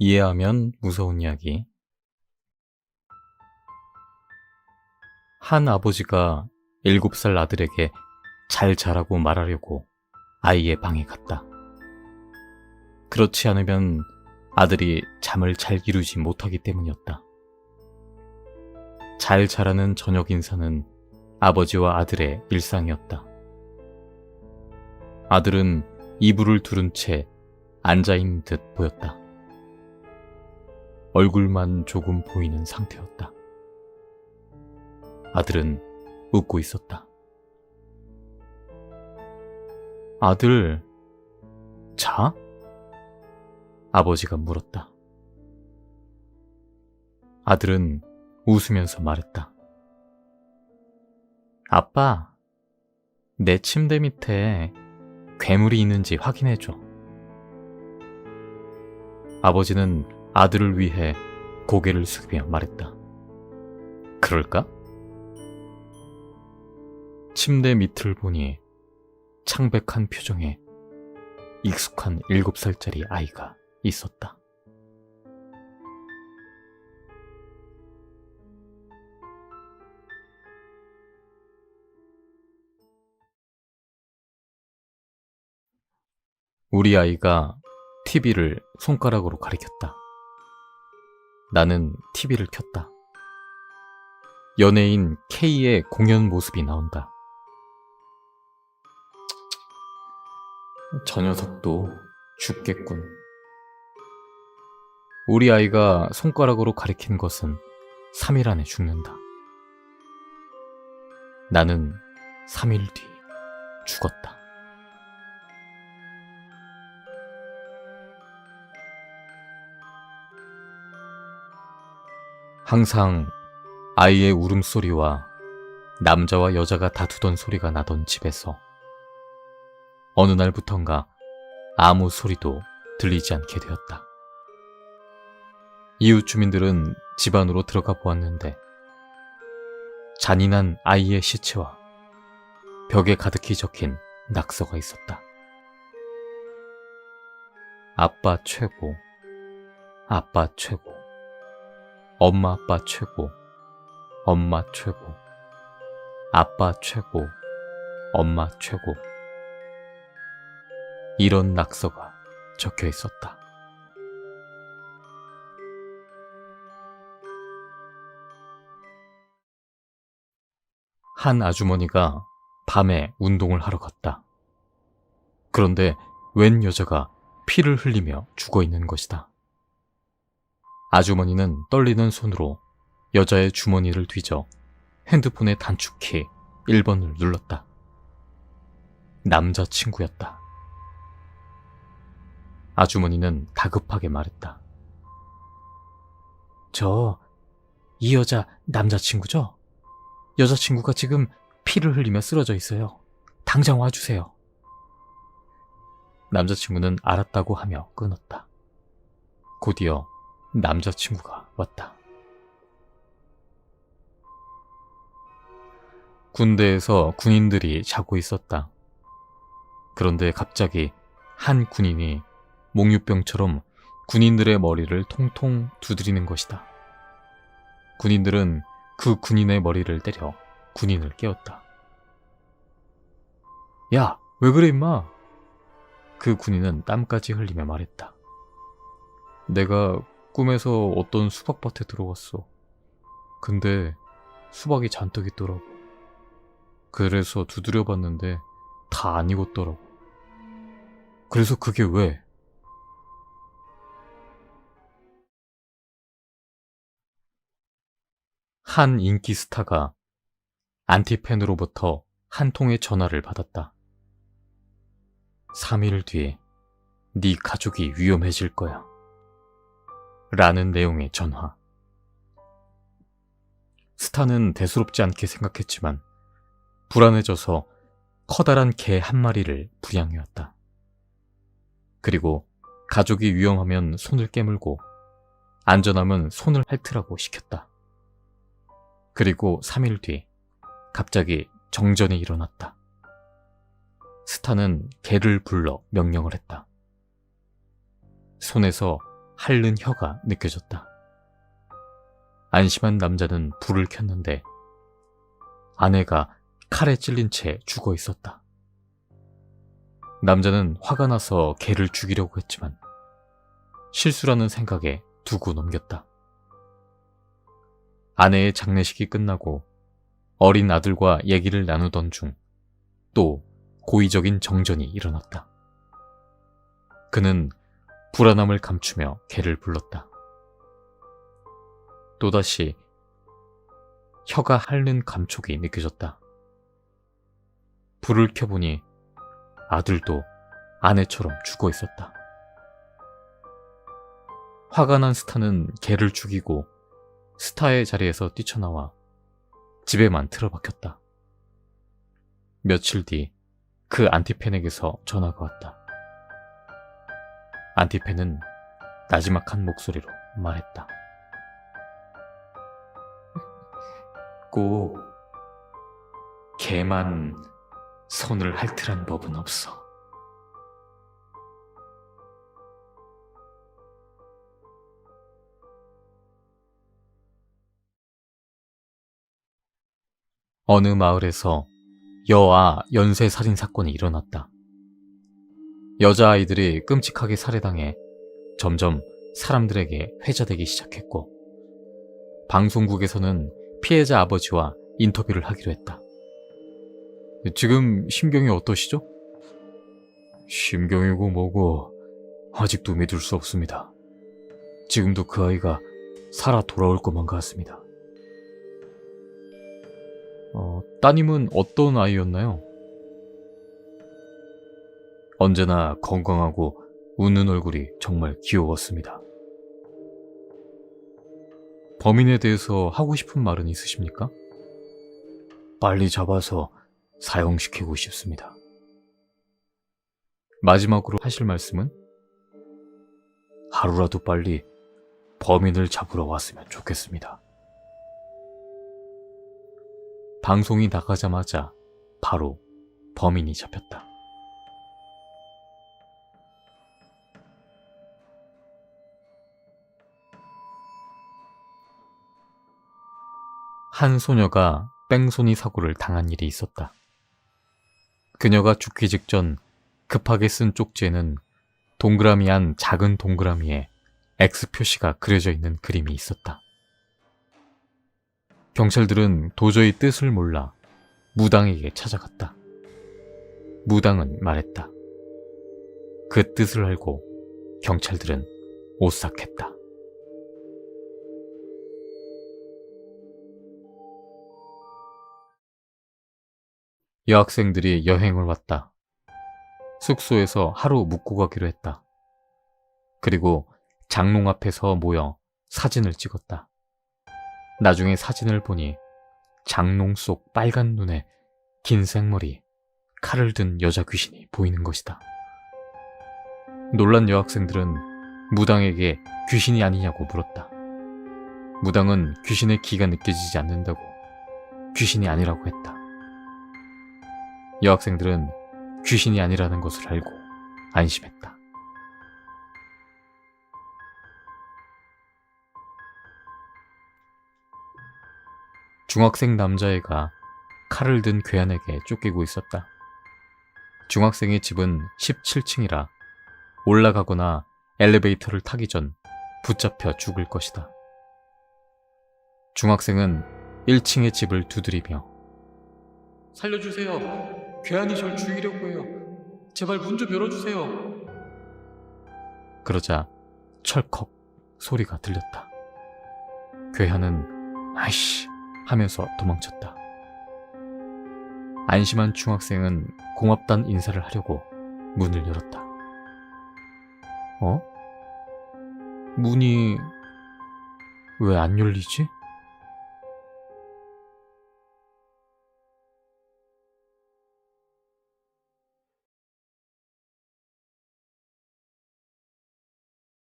이해하면 무서운 이야기. 한 아버지가 7살 아들에게 잘 자라고 말하려고 아이의 방에 갔다. 그렇지 않으면 아들이 잠을 잘 이루지 못하기 때문이었다. 잘 자라는 저녁 인사는 아버지와 아들의 일상이었다. 아들은 이불을 두른 채 앉아있는 듯 보였다. 얼굴만 조금 보이는 상태였다. 아들은 웃고 있었다. 아들, 자? 아버지가 물었다. 아들은 웃으면서 말했다. 아빠, 내 침대 밑에 괴물이 있는지 확인해줘. 아버지는 아들을 위해 고개를 숙이며 말했다. 그럴까? 침대 밑을 보니 창백한 표정에 익숙한 7살짜리 아이가 있었다. 우리 아이가 TV를 손가락으로 가리켰다. 나는 TV를 켰다. 연예인 K의 공연 모습이 나온다. 저 녀석도 죽겠군. 우리 아이가 손가락으로 가리킨 것은 3일 안에 죽는다. 나는 3일 뒤 죽었다. 항상 아이의 울음소리와 남자와 여자가 다투던 소리가 나던 집에서 어느 날부턴가 아무 소리도 들리지 않게 되었다. 이웃 주민들은 집 안으로 들어가 보았는데 잔인한 아이의 시체와 벽에 가득히 적힌 낙서가 있었다. 아빠 최고, 아빠 최고, 엄마 아빠 최고, 엄마 최고, 아빠 최고, 엄마 최고. 이런 낙서가 적혀 있었다. 한 아주머니가 밤에 운동을 하러 갔다. 그런데 웬 여자가 피를 흘리며 죽어 있는 것이다. 아주머니는 떨리는 손으로 여자의 주머니를 뒤져 핸드폰의 단축키 1번을 눌렀다. 남자친구였다. 아주머니는 다급하게 말했다. 이 여자 남자친구죠? 여자친구가 지금 피를 흘리며 쓰러져 있어요. 당장 와주세요. 남자친구는 알았다고 하며 끊었다. 곧이어 남자친구가 왔다. 군대에서 군인들이 자고 있었다. 그런데 갑자기 한 군인이 몽유병처럼 군인들의 머리를 통통 두드리는 것이다. 군인들은 그 군인의 머리를 때려 군인을 깨웠다. 야, 왜 그래 임마? 그 군인은 땀까지 흘리며 말했다. 내가 꿈에서 어떤 수박밭에 들어갔어. 근데 수박이 잔뜩 있더라고. 그래서 두드려 봤는데 다 안 익었더라고. 그래서 그게 왜? 한 인기 스타가 안티팬으로부터 한 통의 전화를 받았다. 3일 뒤에 네 가족이 위험해질 거야. 라는 내용의 전화. 스타는 대수롭지 않게 생각했지만 불안해져서 커다란 개 한 마리를 부양해왔다. 그리고 가족이 위험하면 손을 깨물고 안전하면 손을 핥으라고 시켰다. 그리고 3일 뒤 갑자기 정전이 일어났다. 스타는 개를 불러 명령을 했다. 손에서 핥는 혀가 느껴졌다. 안심한 남자는 불을 켰는데 아내가 칼에 찔린 채 죽어 있었다. 남자는 화가 나서 개를 죽이려고 했지만 실수라는 생각에 두고 넘겼다. 아내의 장례식이 끝나고 어린 아들과 얘기를 나누던 중 또 고의적인 정전이 일어났다. 그는 불안함을 감추며 개를 불렀다. 또다시 혀가 핥는 감촉이 느껴졌다. 불을 켜보니 아들도 아내처럼 죽어 있었다. 화가 난 스타는 개를 죽이고 스타의 자리에서 뛰쳐나와 집에만 틀어박혔다. 며칠 뒤 그 안티펜에게서 전화가 왔다. 안티펜은 나지막한 목소리로 말했다. 꼭 개만 손을 핥으란 법은 없어. 어느 마을에서 여아 연쇄 살인 사건이 일어났다. 여자아이들이 끔찍하게 살해당해 점점 사람들에게 회자되기 시작했고 방송국에서는 피해자 아버지와 인터뷰를 하기로 했다. 지금 심경이 어떠시죠? 심경이고 뭐고 아직도 믿을 수 없습니다. 지금도 그 아이가 살아 돌아올 것만 같습니다. 따님은 어떤 아이였나요? 언제나 건강하고 웃는 얼굴이 정말 귀여웠습니다. 범인에 대해서 하고 싶은 말은 있으십니까? 빨리 잡아서 사형시키고 싶습니다. 마지막으로 하실 말씀은? 하루라도 빨리 범인을 잡으러 왔으면 좋겠습니다. 방송이 나가자마자 바로 범인이 잡혔다. 한 소녀가 뺑소니 사고를 당한 일이 있었다. 그녀가 죽기 직전 급하게 쓴 쪽지에는 동그라미 안 작은 동그라미에 X 표시가 그려져 있는 그림이 있었다. 경찰들은 도저히 뜻을 몰라 무당에게 찾아갔다. 무당은 말했다. 그 뜻을 알고 경찰들은 오싹했다. 여학생들이 여행을 왔다. 숙소에서 하루 묵고 가기로 했다. 그리고 장롱 앞에서 모여 사진을 찍었다. 나중에 사진을 보니 장롱 속 빨간 눈에 긴 생머리, 칼을 든 여자 귀신이 보이는 것이다. 놀란 여학생들은 무당에게 귀신이 아니냐고 물었다. 무당은 귀신의 기가 느껴지지 않는다고 귀신이 아니라고 했다. 여학생들은 귀신이 아니라는 것을 알고 안심했다. 중학생 남자애가 칼을 든 괴한에게 쫓기고 있었다. 중학생의 집은 17층이라 올라가거나 엘리베이터를 타기 전 붙잡혀 죽을 것이다. 중학생은 1층의 집을 두드리며 살려주세요. 괴한이 절 죽이려고 해요. 제발 문 좀 열어주세요. 그러자 철컥 소리가 들렸다. 괴한은 아이씨 하면서 도망쳤다. 안심한 중학생은 고맙단 인사를 하려고 문을 열었다. 문이 왜 안 열리지?